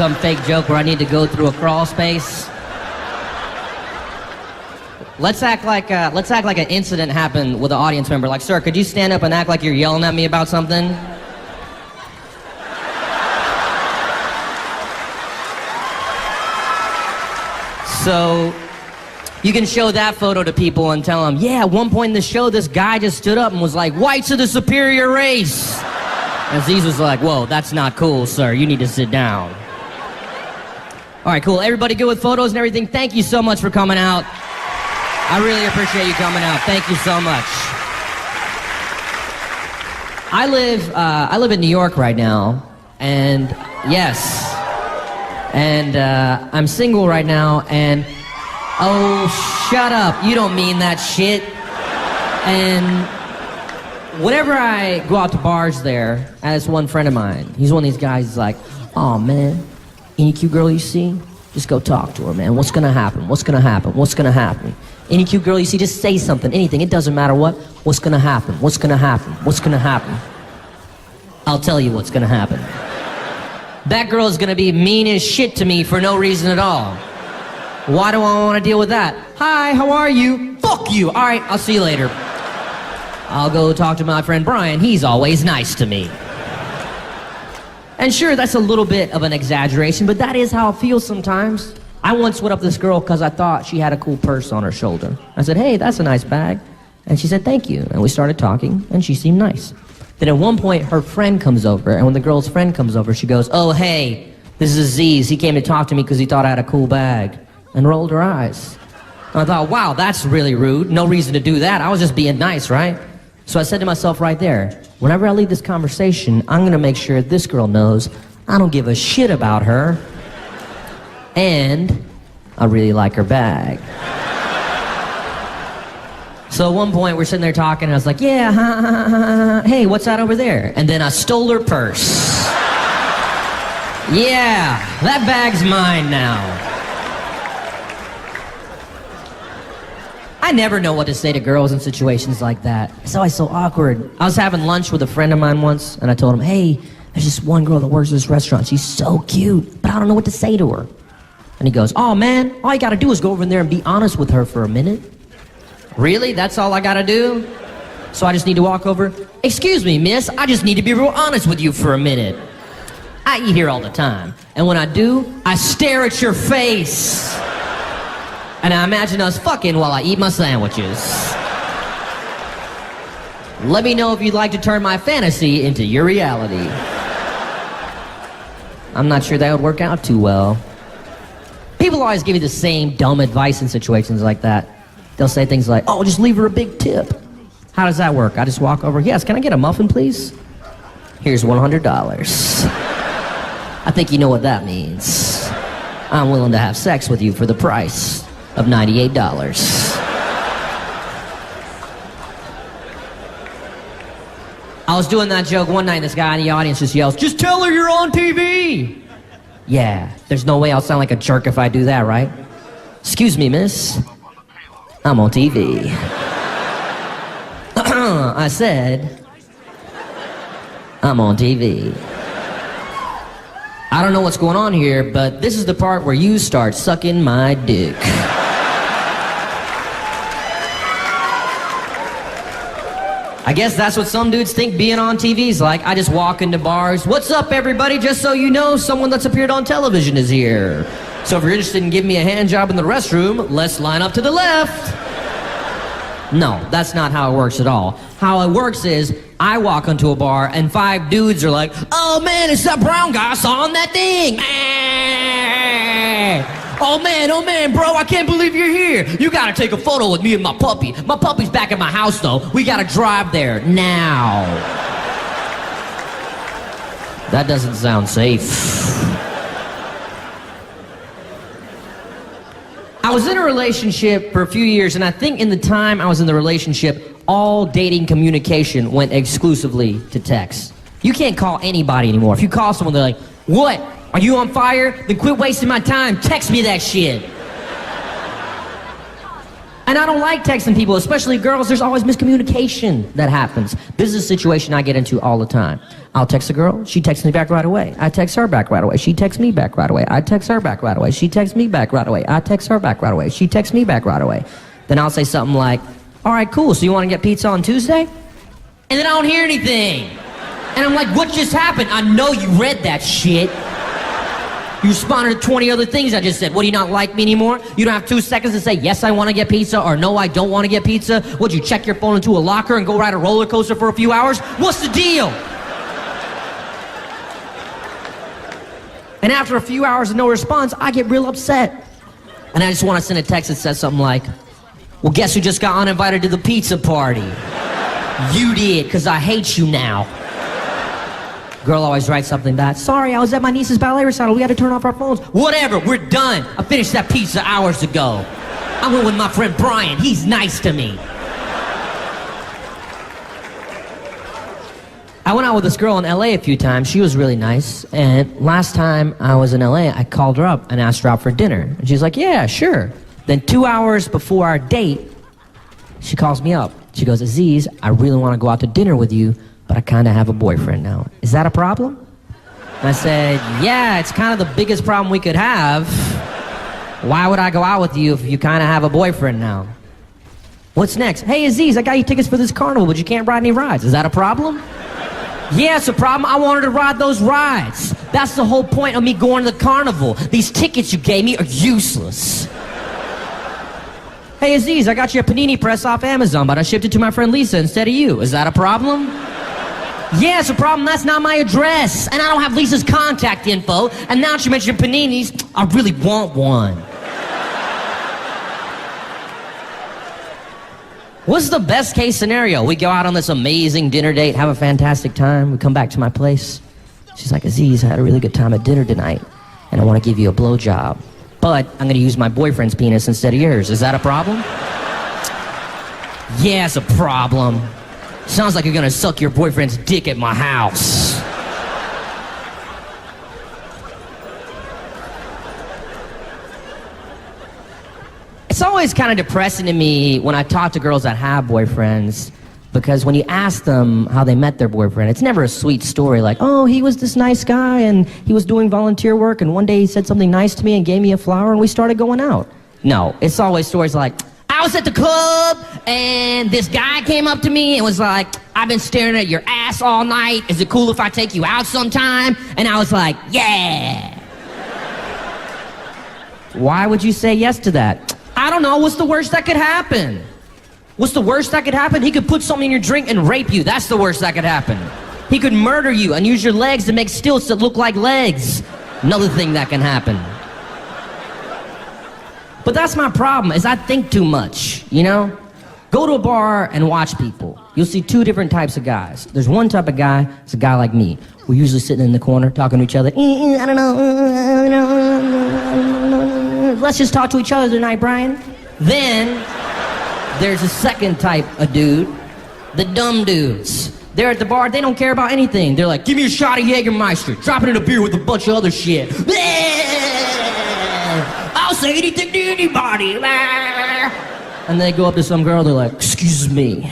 some fake joke where I need to go through a crawl space. Let's act like an incident happened with an audience member. Like, sir, could you stand up and act like you're yelling at me about something? So you can show that photo to people and tell them, yeah, at one point in the show, this guy just stood up and was like, whites are the superior race. And Aziz was like, whoa, that's not cool, sir. You need to sit down. All right, cool. Everybody good with photos and everything? Thank you so much for coming out. I really appreciate you coming out. Thank you so much. I live in New York right now, and yes, and I'm single right now, and oh, shut up, you don't mean that shit. And whenever I go out to bars there, as one friend of mine, he's one of these guys, he's like, oh man, any cute girl you see, just go talk to her, man. What's gonna happen? What's gonna happen? What's gonna happen? Any cute girl you see, just say something, anything, it doesn't matter what. What's gonna happen? What's gonna happen? What's gonna happen? I'll tell you what's gonna happen. That girl is gonna be mean as shit to me for no reason at all. Why do I wanna deal with that? Hi, how are you? Fuck you! All right, I'll see you later. I'll go talk to my friend Brian, he's always nice to me. And sure, that's a little bit of an exaggeration, but that is how it feels sometimes. I once went up to this girl because I thought she had a cool purse on her shoulder. I said, hey, that's a nice bag. And she said, thank you. And we started talking, and she seemed nice. Then at one point, her friend comes over, and when the girl's friend comes over, she goes, oh, hey, this is Aziz. He came to talk to me because he thought I had a cool bag. And rolled her eyes. And I thought, wow, that's really rude. No reason to do that. I was just being nice, right? So I said to myself right there, whenever I leave this conversation, I'm going to make sure this girl knows I don't give a shit about her. And I really like her bag. So at one point, we're sitting there talking, and I was like, yeah, hey, what's that over there? And then I stole her purse. Yeah, that bag's mine now. I never know what to say to girls in situations like that. It's always so awkward. I was having lunch with a friend of mine once, and I told him, hey, there's this one girl that works at this restaurant. She's so cute, but I don't know what to say to her. And he goes, oh man, all you gotta do is go over in there and be honest with her for a minute. Really? That's all I gotta do? So I just need to walk over? Excuse me, miss, I just need to be real honest with you for a minute. I eat here all the time. And when I do, I stare at your face. And I imagine us fucking while I eat my sandwiches. Let me know if you'd like to turn my fantasy into your reality. I'm not sure that would work out too well. People always give you the same dumb advice in situations like that. They'll say things like, oh, just leave her a big tip. How does that work? I just walk over, yes, can I get a muffin, please? Here's $100. I think you know what that means. I'm willing to have sex with you for the price of $98. I was doing that joke one night, and this guy in the audience just yells, just tell her you're on TV. Yeah, there's no way I'll sound like a jerk if I do that, right? Excuse me, miss. I'm on TV. I said, I'm on TV. I don't know what's going on here, but this is the part where you start sucking my dick. I guess that's what some dudes think being on TV is like. I just walk into bars. What's up, everybody? Just so you know, someone that's appeared on television is here. So if you're interested in giving me a hand job in the restroom, let's line up to the left. No, that's not how it works at all. How it works is, I walk into a bar and 5 dudes are like, oh man, it's that brown guy I saw on that thing. Oh man, bro, I can't believe you're here. You gotta take a photo with me and my puppy. My puppy's back at my house though. We gotta drive there now. That doesn't sound safe. I was in a relationship for a few years, and I think in the time I was in the relationship, all dating communication went exclusively to text. You can't call anybody anymore. If you call someone, they're like, what? Are you on fire? Then quit wasting my time. Text me that shit. And I don't like texting people, especially girls. There's always miscommunication that happens. This is a situation I get into all the time. I'll text a girl, she texts me back right away. I text her back right away. She texts me back right away. I text her back right away. She texts me back right away. I text her back right away. She texts me back right away. Then I'll say something like, all right, cool, so you want to get pizza on Tuesday? And then I don't hear anything. And I'm like, what just happened? I know you read that shit. You responded to 20 other things I just said. What, do you not like me anymore? You don't have 2 seconds to say, yes, I want to get pizza, or no, I don't want to get pizza? Would you check your phone into a locker and go ride a roller coaster for a few hours? What's the deal? And after a few hours of no response, I get real upset. And I just want to send a text that says something like, well, guess who just got uninvited to the pizza party? You did, because I hate you now. Girl always writes something back. Sorry, I was at my niece's ballet recital. We had to turn off our phones. Whatever, we're done. I finished that pizza hours ago. I went with my friend Brian. He's nice to me. I went out with this girl in LA a few times. She was really nice. And last time I was in LA, I called her up and asked her out for dinner. And she's like, yeah, sure. Then 2 hours before our date, she calls me up. She goes, Aziz, I really want to go out to dinner with you, but I kind of have a boyfriend now. Is that a problem? And I said, yeah, it's kind of the biggest problem we could have. Why would I go out with you if you kind of have a boyfriend now? What's next? Hey, Aziz, I got you tickets for this carnival, but you can't ride any rides. Is that a problem? Yeah, it's a problem. I wanted to ride those rides. That's the whole point of me going to the carnival. These tickets you gave me are useless. Hey, Aziz, I got you a panini press off Amazon, but I shipped it to my friend Lisa instead of you. Is that a problem? Yeah, it's a problem. That's not my address. And I don't have Lisa's contact info. And now she mentioned paninis. I really want one. What's the best case scenario? We go out on this amazing dinner date, have a fantastic time. We come back to my place. She's like, Aziz, I had a really good time at dinner tonight, and I want to give you a blowjob. But I'm going to use my boyfriend's penis instead of yours. Is that a problem? Yeah, it's a problem. Sounds like you're going to suck your boyfriend's dick at my house. It's always kind of depressing to me when I talk to girls that have boyfriends, because when you ask them how they met their boyfriend, it's never a sweet story like, oh, he was this nice guy and he was doing volunteer work and one day he said something nice to me and gave me a flower and we started going out. No, it's always stories like, I was at the club and this guy came up to me and was like, I've been staring at your ass all night. Is it cool if I take you out sometime? And I was like, yeah. Why would you say yes to that? I don't know, what's the worst that could happen? What's the worst that could happen? He could put something in your drink and rape you. That's the worst that could happen. He could murder you and use your legs to make stilts that look like legs. Another thing that can happen. But that's my problem, is I think too much, you know? Go to a bar and watch people. You'll see two different types of guys. There's one type of guy, it's a guy like me. We're usually sitting in the corner talking to each other. I don't know. Let's just talk to each other tonight, Brian. Then there's a second type of dude, the dumb dudes. They're at the bar, they don't care about anything. They're like, give me a shot of Jägermeister, drop it in a beer with a bunch of other shit. I'll say anything to anybody. And they go up to some girl, they're like, excuse me.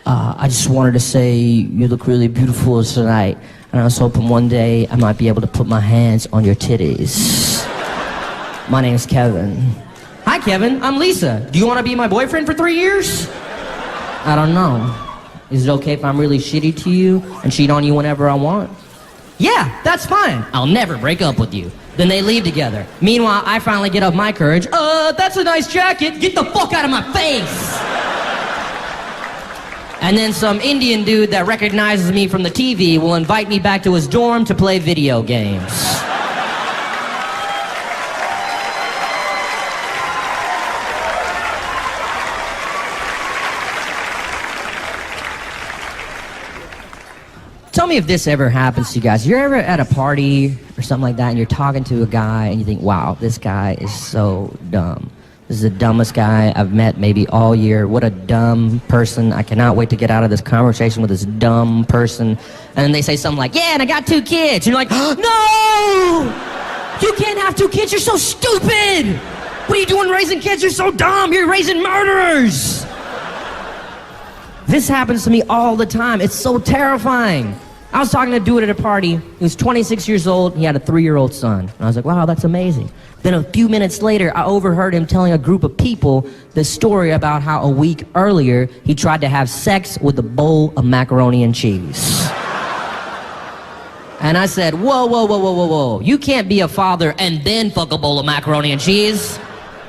I just wanted to say you look really beautiful tonight, and I was hoping one day I might be able to put my hands on your titties. My name's Kevin. Hi, Kevin. I'm Lisa. Do you want to be my boyfriend for 3 years? I don't know. Is it okay if I'm really shitty to you and cheat on you whenever I want? Yeah, that's fine. I'll never break up with you. Then they leave together. Meanwhile, I finally get up my courage. That's a nice jacket. Get the fuck out of my face. And then some Indian dude that recognizes me from the TV will invite me back to his dorm to play video games. Tell me if this ever happens to you guys. You're ever at a party or something like that and you're talking to a guy and you think, wow, this guy is so dumb. This is the dumbest guy I've met maybe all year. What a dumb person. I cannot wait to get out of this conversation with this dumb person. And then they say something like, yeah, and I got 2 kids. And you're like, no! You can't have 2 kids, you're so stupid! What are you doing raising kids? You're so dumb. You're raising murderers. This happens to me all the time. It's so terrifying. I was talking to a dude at a party. He was 26 years old. He had a 3-year-old son. And I was like, wow, that's amazing. Then a few minutes later, I overheard him telling a group of people the story about how a week earlier, he tried to have sex with a bowl of macaroni and cheese. And I said, whoa, whoa, whoa, whoa, whoa, whoa. You can't be a father and then fuck a bowl of macaroni and cheese.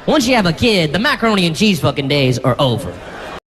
Once you have a kid, the macaroni and cheese fucking days are over.